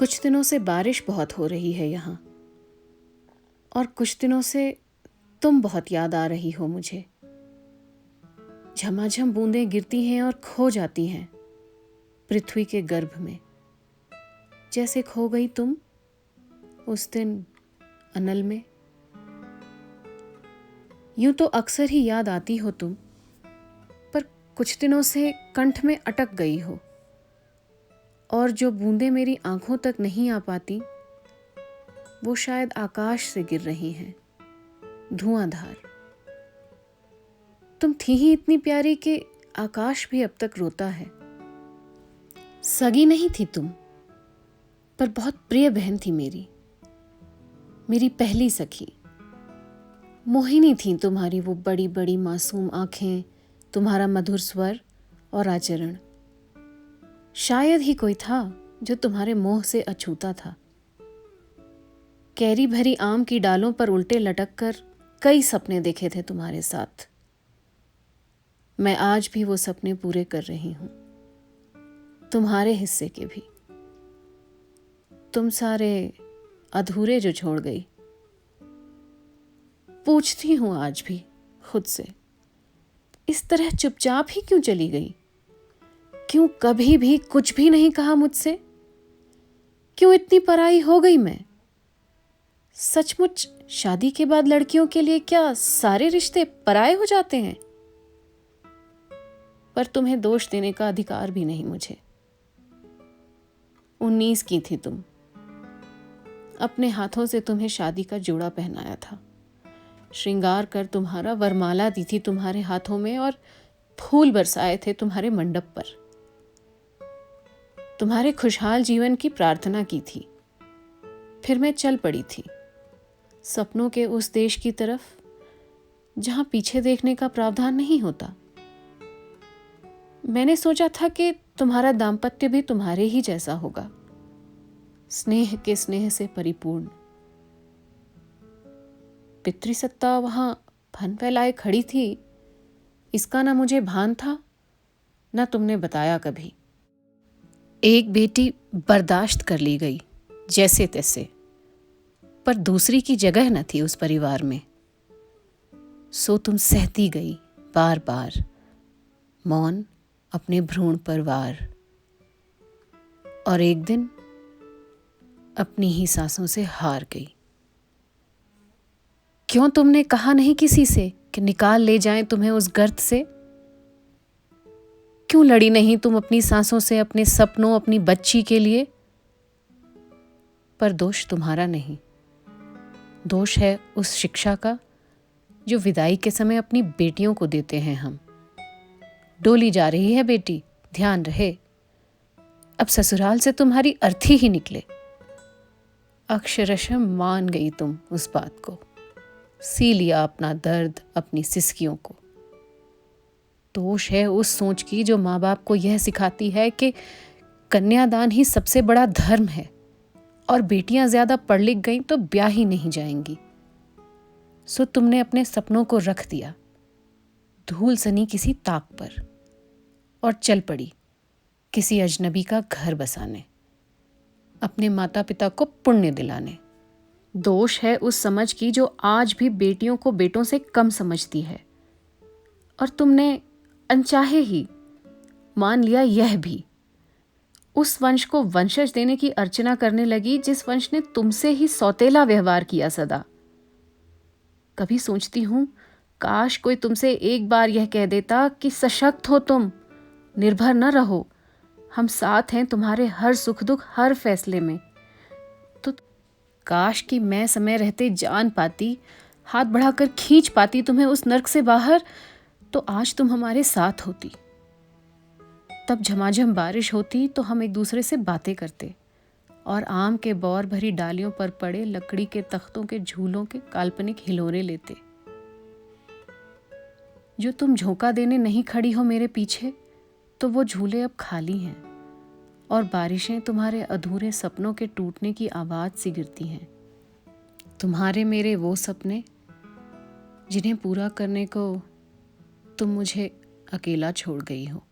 कुछ दिनों से बारिश बहुत हो रही है यहाँ, और कुछ दिनों से तुम बहुत याद आ रही हो मुझे। झमाझम बूंदें गिरती हैं और खो जाती हैं पृथ्वी के गर्भ में, जैसे खो गई तुम उस दिन अनल में। यूं तो अक्सर ही याद आती हो तुम, पर कुछ दिनों से कंठ में अटक गई हो, और जो बूंदें मेरी आंखों तक नहीं आ पाती वो शायद आकाश से गिर रही हैं, धुआंधार। तुम थी ही इतनी प्यारी कि आकाश भी अब तक रोता है। सगी नहीं थी तुम, पर बहुत प्रिय बहन थी मेरी पहली सखी। मोहिनी थी तुम्हारी वो बड़ी बड़ी मासूम आंखें, तुम्हारा मधुर स्वर और आचरण। शायद ही कोई था जो तुम्हारे मोह से अछूता था। कैरी भरी आम की डालों पर उल्टे लटक कर कई सपने देखे थे तुम्हारे साथ। मैं आज भी वो सपने पूरे कर रही हूं, तुम्हारे हिस्से के भी। तुम सारे अधूरे जो छोड़ गई। पूछती हूं आज भी खुद से, इस तरह चुपचाप ही क्यों चली गई? क्यों कभी भी कुछ भी नहीं कहा मुझसे? क्यों इतनी पराई हो गई मैं? सचमुच शादी के बाद लड़कियों के लिए क्या सारे रिश्ते पराये हो जाते हैं? पर तुम्हें दोष देने का अधिकार भी नहीं मुझे। 19 की थी तुम। अपने हाथों से तुम्हें शादी का जोड़ा पहनाया था, श्रृंगार कर तुम्हारा वरमाला दी थी तुम्हारे हाथों में, और फूल बरसाए थे तुम्हारे मंडप पर। तुम्हारे खुशहाल जीवन की प्रार्थना की थी। फिर मैं चल पड़ी थी सपनों के उस देश की तरफ जहां पीछे देखने का प्रावधान नहीं होता। मैंने सोचा था कि तुम्हारा दाम्पत्य भी तुम्हारे ही जैसा होगा, स्नेह के स्नेह से परिपूर्ण। पितृसत्ता वहां फन फैलाए खड़ी थी, इसका ना मुझे भान था, ना तुमने बताया कभी। एक बेटी बर्दाश्त कर ली गई जैसे तैसे, पर दूसरी की जगह न थी उस परिवार में। सो तुम सहती गई बार बार, मौन अपने भ्रूण पर वार, और एक दिन अपनी ही सांसों से हार गई। क्यों तुमने कहा नहीं किसी से कि निकाल ले जाएं तुम्हें उस गर्त से? क्यों लड़ी नहीं तुम अपनी सांसों से, अपने सपनों, अपनी बच्ची के लिए? पर दोष तुम्हारा नहीं, दोष है उस शिक्षा का जो विदाई के समय अपनी बेटियों को देते हैं हम। डोली जा रही है बेटी, ध्यान रहे, अब ससुराल से तुम्हारी अर्थी ही निकले। अक्षरशः मान गई तुम उस बात को, सी लिया अपना दर्द, अपनी सिसकियों को। दोष है उस सोच की जो माँ बाप को यह सिखाती है कि कन्यादान ही सबसे बड़ा धर्म है, और बेटियां ज्यादा पढ़ लिख गईं तो ब्याह ही नहीं जाएंगी। सो तुमने अपने सपनों को रख दिया धूल सनी किसी ताक पर, और चल पड़ी किसी अजनबी का घर बसाने, अपने माता पिता को पुण्य दिलाने। दोष है उस समझ की जो आज भी बेटियों को बेटों से कम समझती है, और तुमने अनचाहे ही मान लिया यह भी। उस वंश को वंशज देने की अर्चना करने लगी जिस वंश ने तुमसे ही सौतेला व्यवहार किया सदा। कभी सोचती हूं, काश कोई तुमसे एक बार यह कह देता कि सशक्त हो तुम, निर्भर न रहो, हम साथ हैं तुम्हारे हर सुख दुख, हर फैसले में। तो काश कि मैं समय रहते जान पाती, हाथ बढ़ाकर खींच पाती तुम्हें उस नर्क से बाहर, तो आज तुम हमारे साथ होती। तब झमाझम बारिश होती तो हम एक दूसरे से बातें करते, और आम के बौर भरी डालियों पर पड़े लकड़ी के तख्तों के झूलों के काल्पनिक हिलोरे लेते। जो तुम झोंका देने नहीं खड़ी हो मेरे पीछे, तो वो झूले अब खाली हैं, और बारिशें तुम्हारे अधूरे सपनों के टूटने की आवाज सी गिरती हैं। तुम्हारे मेरे वो सपने जिन्हें पूरा करने को तुम मुझे अकेला छोड़ गई हो।